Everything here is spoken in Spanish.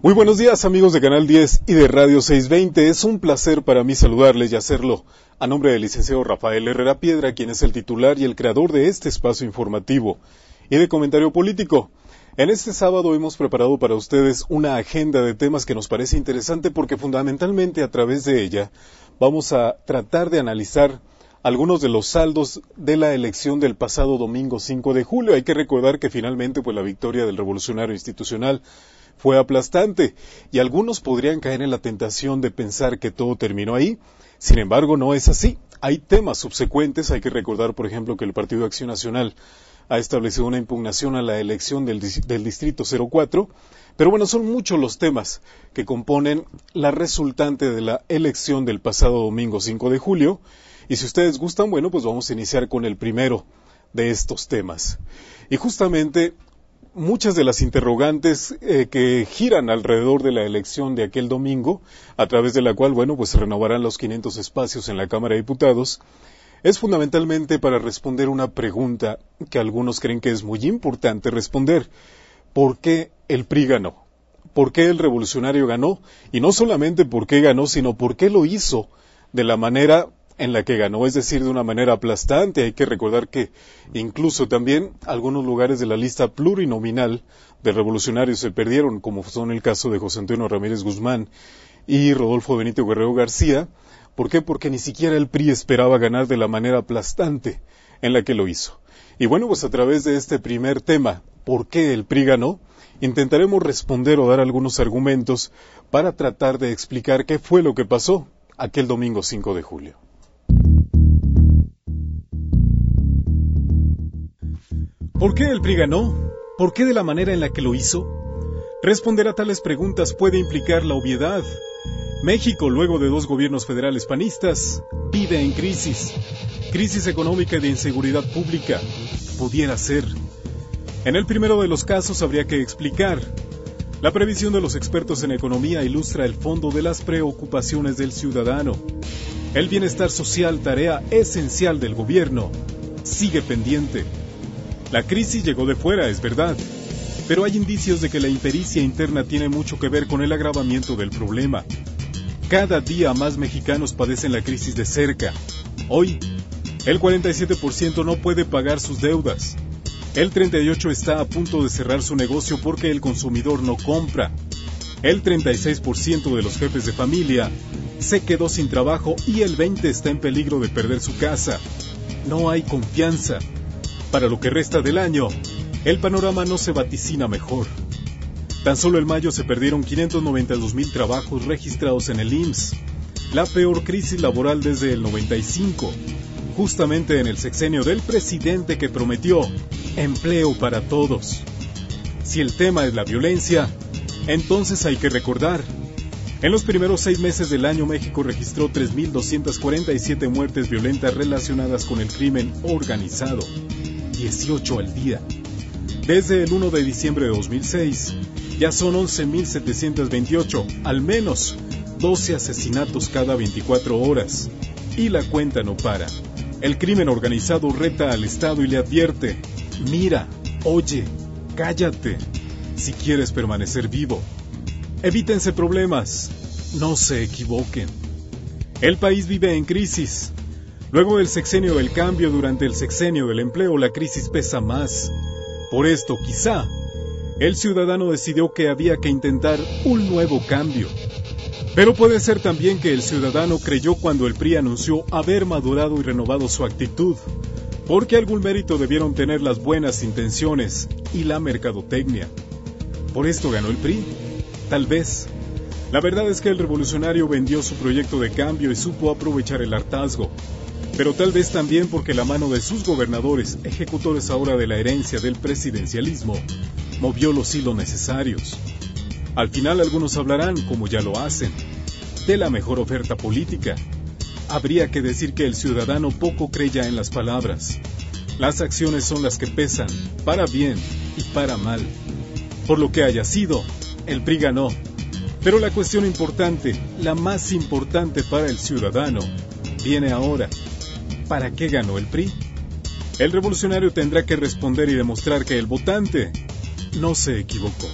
Muy buenos días, amigos de Canal 10 y de Radio 620. Es un placer para mí saludarles y hacerlo a nombre del licenciado Rafael Herrera Piedra, quien es el titular y el creador de este espacio informativo y de comentario político. En este sábado hemos preparado para ustedes una agenda de temas que nos parece interesante porque fundamentalmente a través de ella vamos a tratar de analizar algunos de los saldos de la elección del pasado domingo 5 de julio. Hay que recordar que finalmente la victoria del Revolucionario Institucional fue aplastante y algunos podrían caer en la tentación de pensar que todo terminó ahí. Sin embargo, no es así. Hay temas subsecuentes. Hay que recordar, por ejemplo, que el Partido de Acción Nacional ha establecido una impugnación a la elección del Distrito 04. Pero bueno, son muchos los temas que componen la resultante de la elección del pasado domingo 5 de julio. Y si ustedes gustan, bueno, pues vamos a iniciar con el primero de estos temas. Y justamente muchas de las interrogantes que giran alrededor de la elección de aquel domingo, a través de la cual, bueno, pues se renovarán los 500 espacios en la Cámara de Diputados, es fundamentalmente para responder una pregunta que algunos creen que es muy importante responder. ¿Por qué el PRI ganó? ¿Por qué el revolucionario ganó? Y no solamente por qué ganó, sino por qué lo hizo de la manera en la que ganó, es decir, de una manera aplastante. Hay que recordar que incluso también algunos lugares de la lista plurinominal de revolucionarios se perdieron, como son el caso de José Antonio Ramírez Guzmán y Rodolfo Benito Guerrero García. ¿Por qué? Porque ni siquiera el PRI esperaba ganar de la manera aplastante en la que lo hizo. Y bueno, pues a través de este primer tema, ¿por qué el PRI ganó?, intentaremos responder o dar algunos argumentos para tratar de explicar qué fue lo que pasó aquel domingo 5 de julio. ¿Por qué el PRI ganó? ¿Por qué de la manera en la que lo hizo? Responder a tales preguntas puede implicar la obviedad. México, luego de 2 gobiernos federales panistas, vive en crisis. Crisis económica y de inseguridad pública. Pudiera ser. En el primero de los casos habría que explicar. La previsión de los expertos en economía ilustra el fondo de las preocupaciones del ciudadano. El bienestar social, tarea esencial del gobierno, sigue pendiente. La crisis llegó de fuera, es verdad, pero hay indicios de que la impericia interna tiene mucho que ver con el agravamiento del problema. Cada día más mexicanos padecen la crisis de cerca. Hoy, el 47% no puede pagar sus deudas. El 38% está a punto de cerrar su negocio porque el consumidor no compra. El 36% de los jefes de familia se quedó sin trabajo y el 20% está en peligro de perder su casa. No hay confianza. Para lo que resta del año, el panorama no se vaticina mejor. Tan solo en mayo se perdieron 592,000 trabajos registrados en el IMSS, la peor crisis laboral desde el 95, justamente en el sexenio del presidente que prometió empleo para todos. Si el tema es la violencia, entonces hay que recordar. En los primeros 6 meses del año, México registró 3,247 muertes violentas relacionadas con el crimen organizado. 18 al día. Desde el 1 de diciembre de 2006, ya son 11,728, al menos 12 asesinatos cada 24 horas. Y la cuenta no para. El crimen organizado reta al Estado y le advierte: mira, oye, cállate, si quieres permanecer vivo. Evítense problemas, no se equivoquen. El país vive en crisis. Luego del sexenio del cambio, durante el sexenio del empleo, la crisis pesa más. Por esto, quizá, el ciudadano decidió que había que intentar un nuevo cambio. Pero puede ser también que el ciudadano creyó cuando el PRI anunció haber madurado y renovado su actitud, porque algún mérito debieron tener las buenas intenciones y la mercadotecnia. ¿Por esto ganó el PRI? Tal vez. La verdad es que el revolucionario vendió su proyecto de cambio y supo aprovechar el hartazgo. Pero tal vez también porque la mano de sus gobernadores, ejecutores ahora de la herencia del presidencialismo, movió los hilos necesarios. Al final algunos hablarán, como ya lo hacen, de la mejor oferta política. Habría que decir que el ciudadano poco cree ya en las palabras. Las acciones son las que pesan, para bien y para mal. Por lo que haya sido, el PRI ganó. Pero la cuestión importante, la más importante para el ciudadano, viene ahora. ¿Para qué ganó el PRI? El revolucionario tendrá que responder y demostrar que el votante no se equivocó.